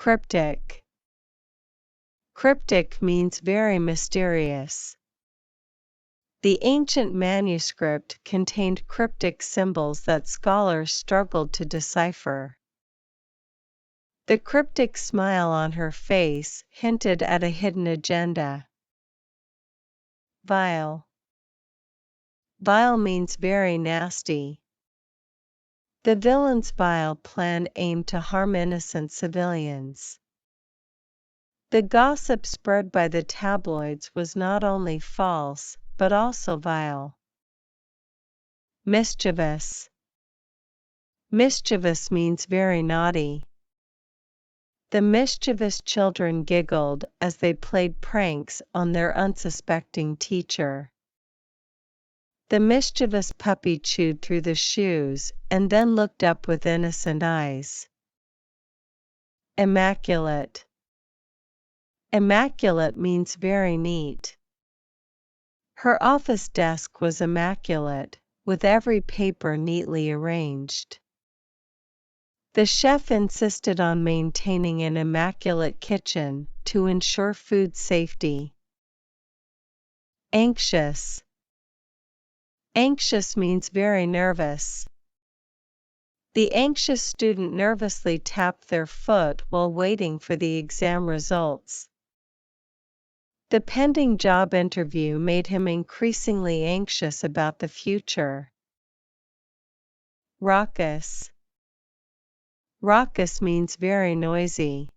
Cryptic. Cryptic means very mysterious. The ancient manuscript contained cryptic symbols that scholars struggled to decipher. The cryptic smile on her face hinted at a hidden agenda. Vile. Vile means very nasty. The villain's vile plan aimed to harm innocent civilians. The gossip spread by the tabloids was not only false, but also vile. Mischievous. Mischievous means very naughty. The mischievous children giggled as they played pranks on their unsuspecting teacher. The mischievous puppy chewed through the shoes and then looked up with innocent eyes. Immaculate. Immaculate means very neat. Her office desk was immaculate, with every paper neatly arranged. The chef insisted on maintaining an immaculate kitchen to ensure food safety. Anxious. Anxious means very nervous. The anxious student nervously tapped their foot while waiting for the exam results. The pending job interview made him increasingly anxious about the future. Raucous. Raucous means very noisy.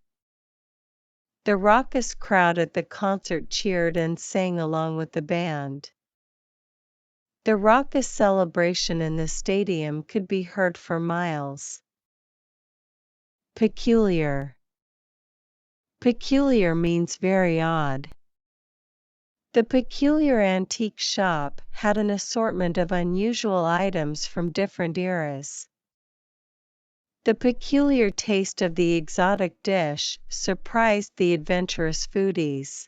The raucous crowd at the concert cheered and sang along with the band. The raucous celebration in the stadium could be heard for miles. Peculiar. Peculiar means very odd. The peculiar antique shop had an assortment of unusual items from different eras. The peculiar taste of the exotic dish surprised the adventurous foodies.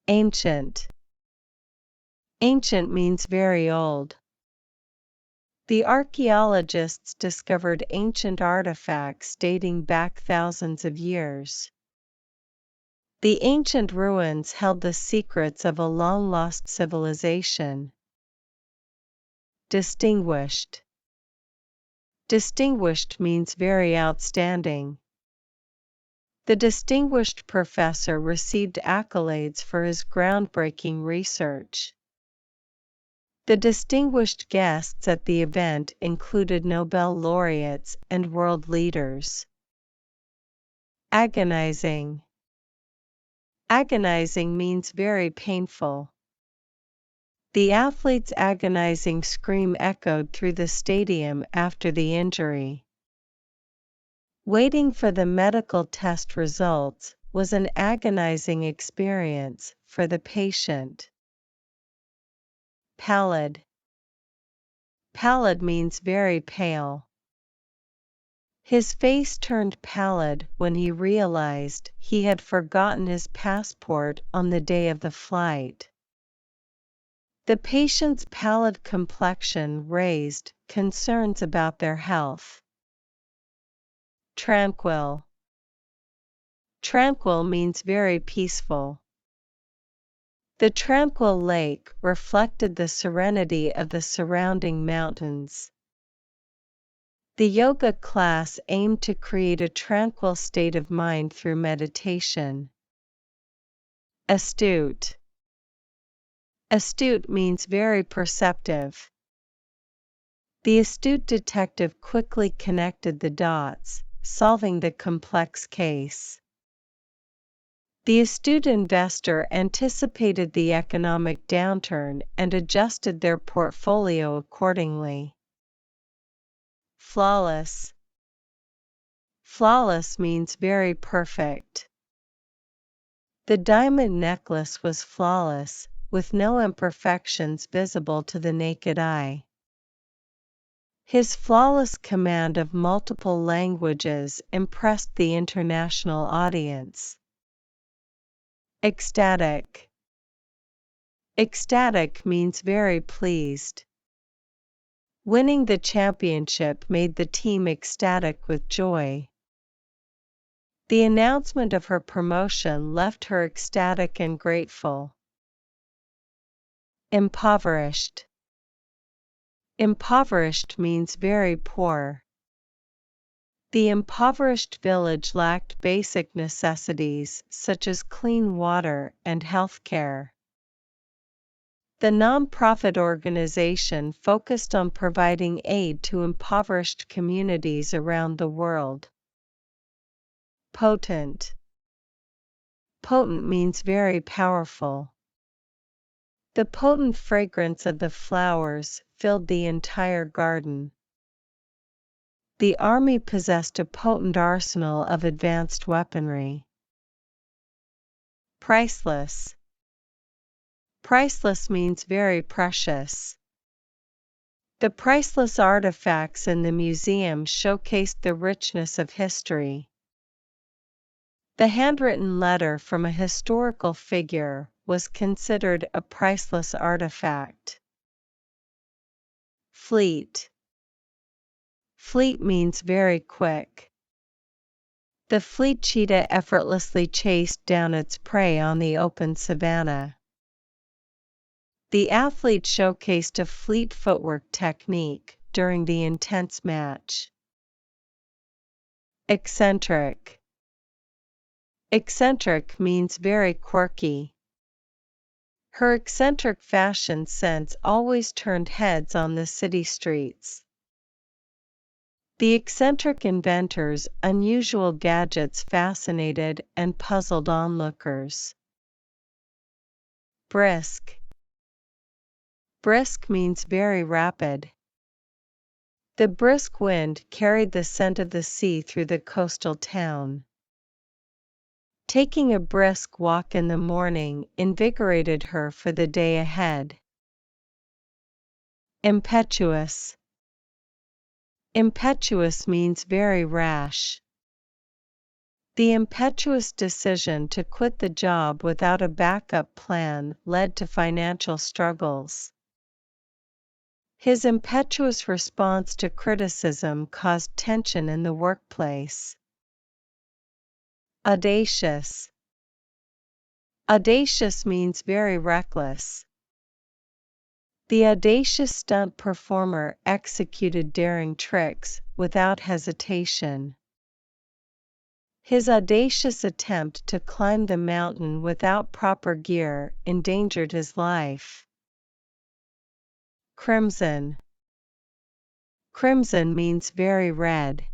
Ancient. Ancient means very old. The archaeologists discovered ancient artifacts dating back thousands of years. The ancient ruins held the secrets of a long-lost civilization. Distinguished. Distinguished means very outstanding. The distinguished professor received accolades for his groundbreaking research. The distinguished guests at the event included Nobel laureates and world leaders. Agonizing. Agonizing means very painful. The athlete's agonizing scream echoed through the stadium after the injury. Waiting for the medical test results was an agonizing experience for the patient. Pallid. Pallid means very pale. His face turned pallid when he realized he had forgotten his passport on the day of the flight. The patient's pallid complexion raised concerns about their health. Tranquil. Tranquil means very peaceful. The tranquil lake reflected the serenity of the surrounding mountains. The yoga class aimed to create a tranquil state of mind through meditation. Astute. Astute means very perceptive. The astute detective quickly connected the dots, solving the complex case. The astute investor anticipated the economic downturn and adjusted their portfolio accordingly. Flawless. Flawless means very perfect. The diamond necklace was flawless, with no imperfections visible to the naked eye. His flawless command of multiple languages impressed the international audience. Ecstatic. Ecstatic means very pleased. Winning the championship made the team ecstatic with joy. The announcement of her promotion left her ecstatic and grateful. Impoverished. Impoverished means very poor. The impoverished village lacked basic necessities such as clean water and health care. The non-profit organization focused on providing aid to impoverished communities around the world. Potent. Potent means very powerful. The potent fragrance of the flowers filled the entire garden. The army possessed a potent arsenal of advanced weaponry. Priceless. Priceless means very precious. The priceless artifacts in the museum showcased the richness of history. The handwritten letter from a historical figure was considered a priceless artifact. Fleet. Fleet means very quick. The fleet cheetah effortlessly chased down its prey on the open savanna. The athlete showcased a fleet footwork technique during the intense match. Eccentric. Eccentric means very quirky. Her eccentric fashion sense always turned heads on the city streets. The eccentric inventor's unusual gadgets fascinated and puzzled onlookers. Brisk. Brisk means very rapid. The brisk wind carried the scent of the sea through the coastal town. Taking a brisk walk in the morning invigorated her for the day ahead. Impetuous. Impetuous means very rash. The impetuous decision to quit the job without a backup plan led to financial struggles. His impetuous response to criticism caused tension in the workplace. Audacious. Audacious means very reckless. The audacious stunt performer executed daring tricks without hesitation. His audacious attempt to climb the mountain without proper gear endangered his life. Crimson. Crimson means very red.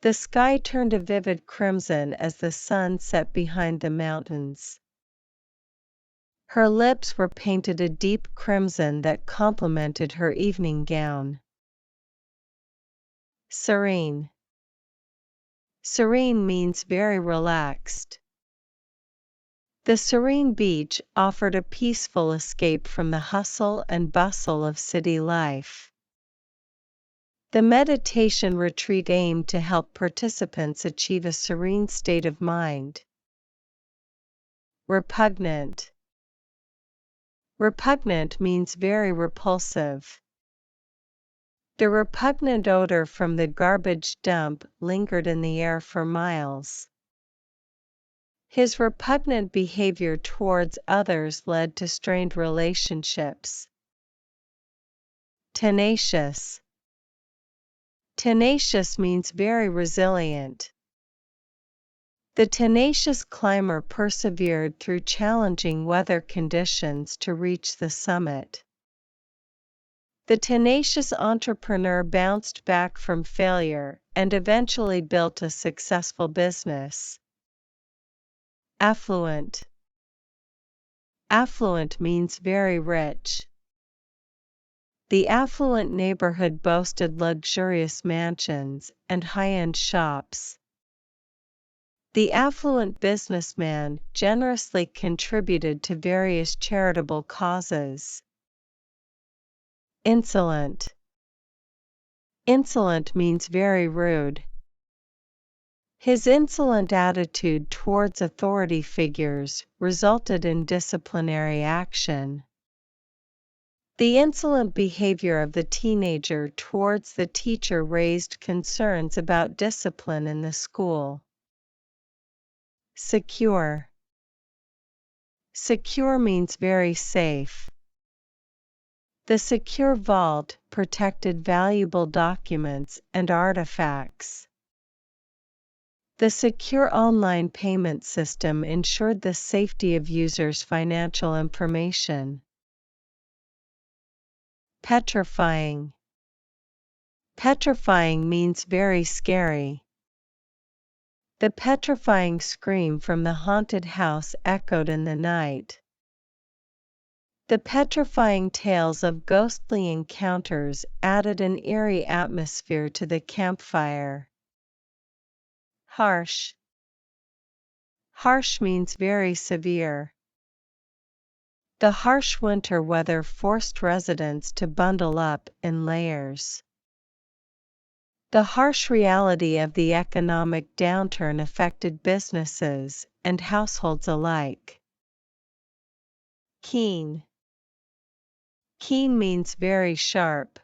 The sky turned a vivid crimson as the sun set behind the mountains. Her lips were painted a deep crimson that complemented her evening gown. Serene. Serene means very relaxed. The serene beach offered a peaceful escape from the hustle and bustle of city life. The meditation retreat aimed to help participants achieve a serene state of mind. Repugnant. Repugnant means very repulsive. The repugnant odor from the garbage dump lingered in the air for miles. His repugnant behavior towards others led to strained relationships. Tenacious. Tenacious means very resilient. The tenacious climber persevered through challenging weather conditions to reach the summit. The tenacious entrepreneur bounced back from failure and eventually built a successful business. Affluent. Affluent means very rich. The affluent neighborhood boasted luxurious mansions and high-end shops. The affluent businessman generously contributed to various charitable causes. Insolent. Insolent means very rude. His insolent attitude towards authority figures resulted in disciplinary action. The insolent behavior of the teenager towards the teacher raised concerns about discipline in the school. Secure. Secure means very safe. The secure vault protected valuable documents and artifacts. The secure online payment system ensured the safety of users' financial information. Petrifying. Petrifying means very scary. The petrifying scream from the haunted house echoed in the night. The petrifying tales of ghostly encounters added an eerie atmosphere to the campfire. Harsh. Harsh means very severe. The harsh winter weather forced residents to bundle up in layers. The harsh reality of the economic downturn affected businesses and households alike. Keen. Keen means very sharp.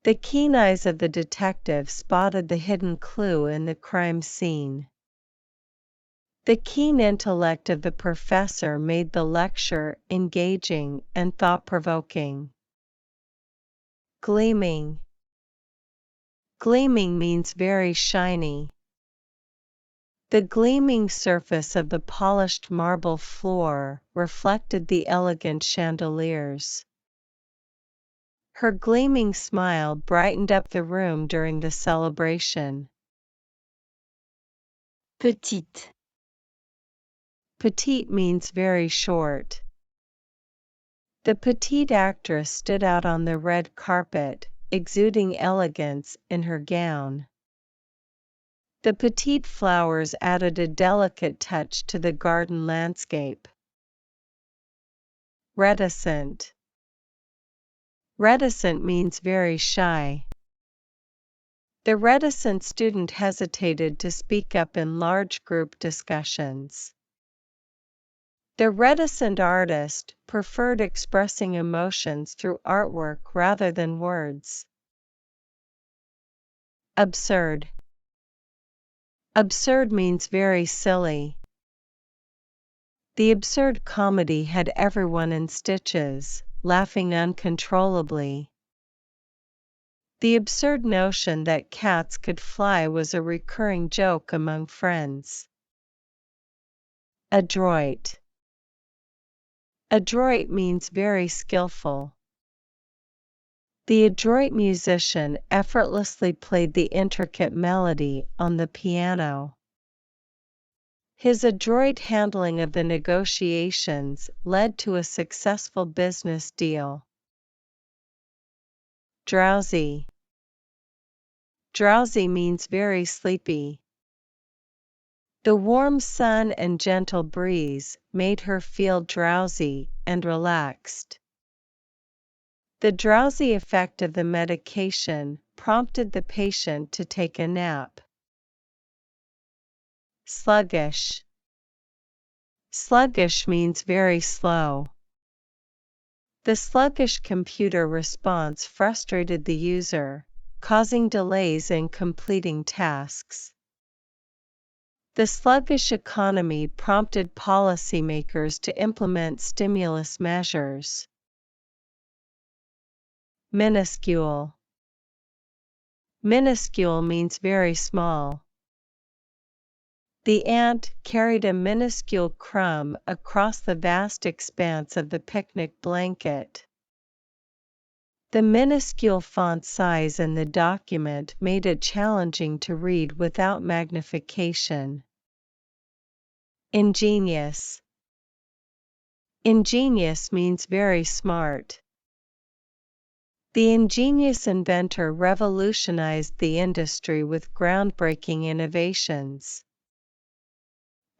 The keen eyes of the detective spotted the hidden clue in the crime scene. The keen intellect of the professor made the lecture engaging and thought-provoking. Gleaming. Gleaming means very shiny. The gleaming surface of the polished marble floor reflected the elegant chandeliers. Her gleaming smile brightened up the room during the celebration. Petite. Petite means very short. The petite actress stood out on the red carpet, exuding elegance in her gown. The petite flowers added a delicate touch to the garden landscape. Reticent. Reticent means very shy. The reticent student hesitated to speak up in large group discussions. The reticent artist preferred expressing emotions through artwork rather than words. Absurd. Absurd means very silly. The absurd comedy had everyone in stitches, laughing uncontrollably. The absurd notion that cats could fly was a recurring joke among friends. Adroit. Adroit means very skillful. The adroit musician effortlessly played the intricate melody on the piano. His adroit handling of the negotiations led to a successful business deal. Drowsy. Drowsy means very sleepy. The warm sun and gentle breeze made her feel drowsy and relaxed. The drowsy effect of the medication prompted the patient to take a nap. Sluggish. Sluggish means very slow. The sluggish computer response frustrated the user, causing delays in completing tasks. The sluggish economy prompted policymakers to implement stimulus measures. Minuscule. Minuscule means very small. The ant carried a minuscule crumb across the vast expanse of the picnic blanket. The minuscule font size in the document made it challenging to read without magnification. Ingenious. Ingenious means very smart. The ingenious inventor revolutionized the industry with groundbreaking innovations.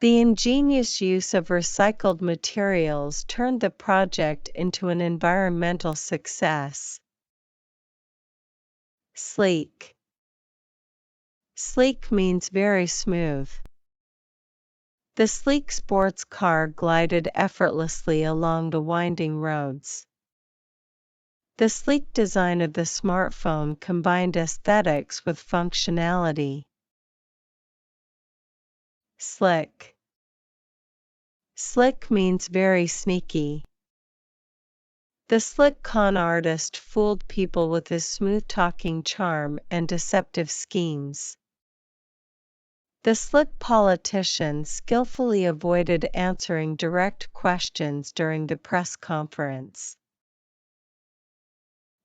The ingenious use of recycled materials turned the project into an environmental success. Sleek. Sleek means very smooth. The sleek sports car glided effortlessly along the winding roads. The sleek design of the smartphone combined aesthetics with functionality. Slick. Slick means very sneaky. The slick con artist fooled people with his smooth-talking charm and deceptive schemes. The slick politician skillfully avoided answering direct questions during the press conference.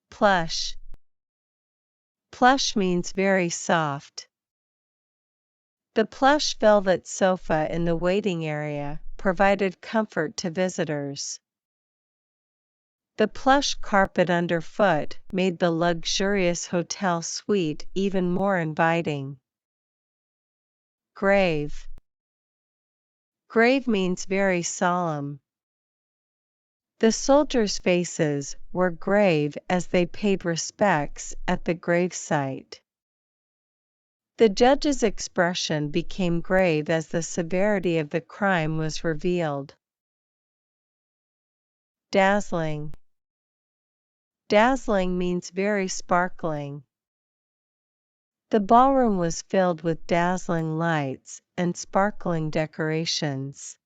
Plush. Plush means very soft. The plush velvet sofa in the waiting area provided comfort to visitors. The plush carpet underfoot made the luxurious hotel suite even more inviting. Grave. Grave means very solemn. The soldiers' faces were grave as they paid respects at the gravesite. The judge's expression became grave as the severity of the crime was revealed. Dazzling. Dazzling means very sparkling. The ballroom was filled with dazzling lights and sparkling decorations.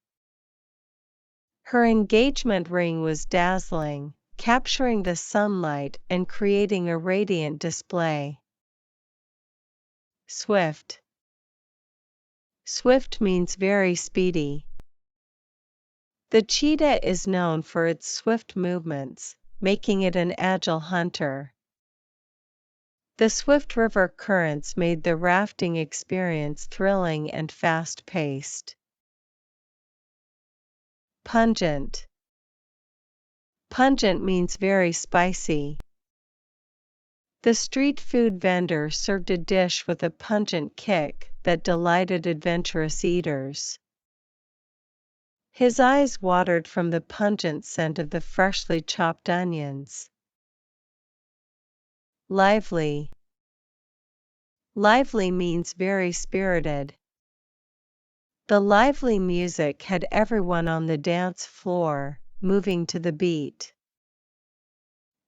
Her engagement ring was dazzling, capturing the sunlight and creating a radiant display. Swift. Swift means very speedy. The cheetah is known for its swift movements, making it an agile hunter. The swift river currents made the rafting experience thrilling and fast-paced. Pungent. Pungent means very spicy. The street food vendor served a dish with a pungent kick that delighted adventurous eaters. His eyes watered from the pungent scent of the freshly chopped onions. Lively. Lively means very spirited. The lively music had everyone on the dance floor, moving to the beat.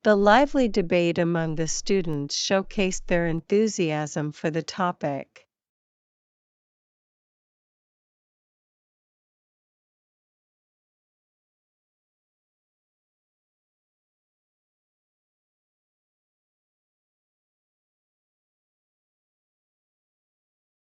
The lively debate among the students showcased their enthusiasm for the topic.